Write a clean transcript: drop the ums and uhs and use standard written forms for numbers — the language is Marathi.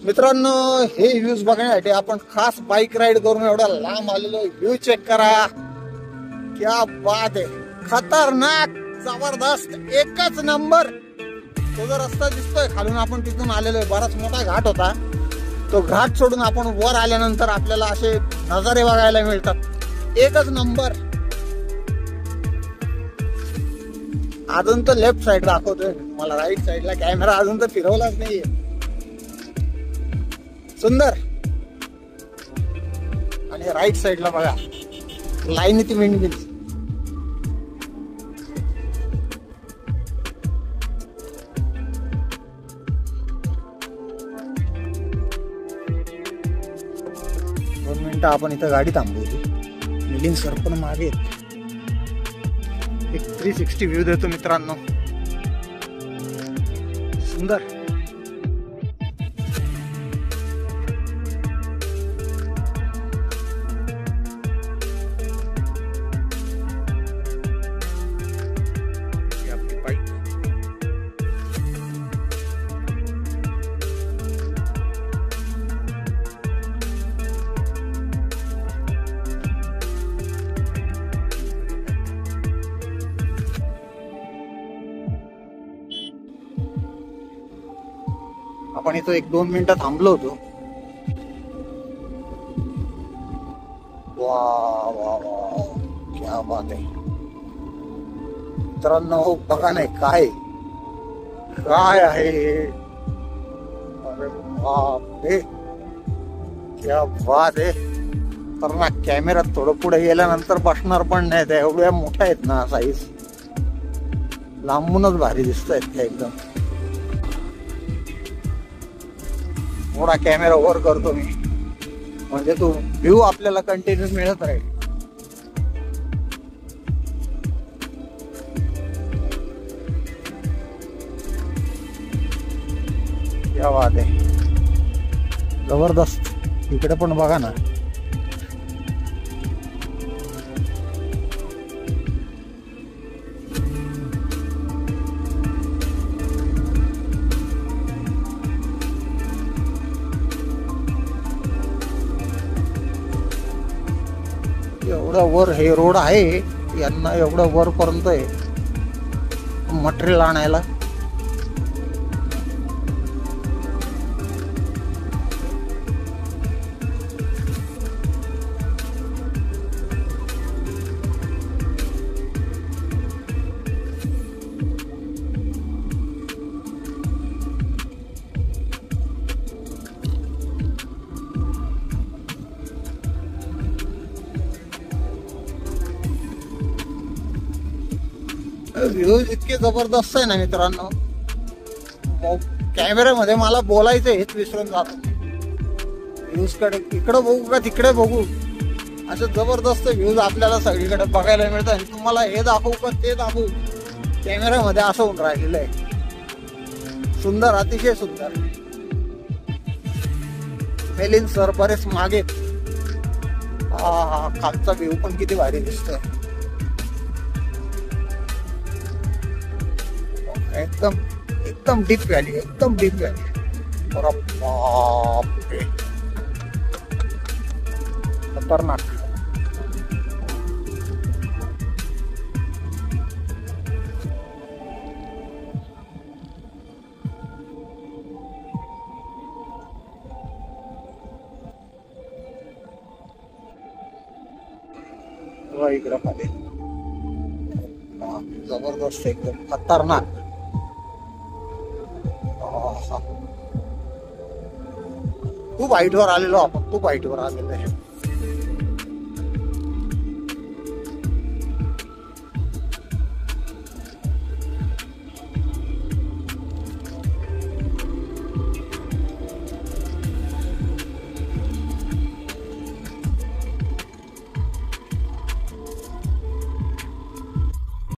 मित्रांनो, हे व्ह्यूज बघण्यासाठी आपण खास बाईक राईड करून एवढा लांब आलेलो. व्ह्यू चेक करा, क्या बात आहे. खतरनाक, जबरदस्त, एकच नंबर. तो जो रस्ता दिसतोय खालून, आपण तिथून आलेलो आहे. बराच मोठा घाट होता. तो घाट सोडून आपण वर आल्यानंतर आपल्याला असे नजारे बघायला मिळतात. एकच नंबर. अजून तर लेफ्ट साइड दाखवतोय मला, राईट साइडला कॅमेरा अजून तर फिरवलाच नाहीये. सुंदर. आणि राईट साइडला बघा, लाईन ती विंडमिल. दोन मिनिटं आपण इथं गाडी थांबवली. मिलिंद सर पण मागे आहेत. एक 360 व्ह्यू देतो मित्रांनो. सुंदर. आपली बाईक. आपण इथं 1-2 मिनिटं थांबलो होतो. वा वा वा, क्या बात आहे. मित्रांनो बघा नाही काय काय आहे. अरे बाप रे, क्या बात आहे. तर ना कॅमेऱ्यात थोडं पुढे गेल्यानंतर बसणार पण नाही. त्या एवढ्या मोठ्या आहेत ना साईज, लांबूनच भारी दिसत आहेत त्या एकदम. थोडा कॅमेरा वर करतो मी, म्हणजे तो व्ह्यू आपल्याला कंटिन्यू मिळत राहील. क्या बात आहे, जबरदस्त. इकडे पण बघा ना. एवढं वर हे रोड आहे, यांना एवढं वर पर्यंत आहे मटेरियल आणायला. व्ह्यूज इतके जबरदस्त आहे ना मित्रांनो, कॅमेऱ्यामध्ये मला बोलायचं हेच विसरून जातो. व्ह्यूज कडे इकडे बघू का तिकडे बघू, असे जबरदस्त व्ह्यूज आपल्याला सगळीकडे बघायला मिळतात. आणि तुम्हाला हे दाखवू का ते दाखवू, कॅमेऱ्यामध्ये असं होऊन राहिलेलं आहे. सुंदर, अतिशय सुंदर. मिलिंद सर बरेच मागे. हा खालचा व्ह्यू पण किती भारी दिसतोय. एकदम एकदम डीप व्हॅली, एकदम डीप व्हॅली. अरे बापरे, खतरनाक. इकडं खाली जबरदस्त, एकदम खतरनाक. खूप हाईटवर आलेलो आपण, खूप हाईटवर आलेलो आहे.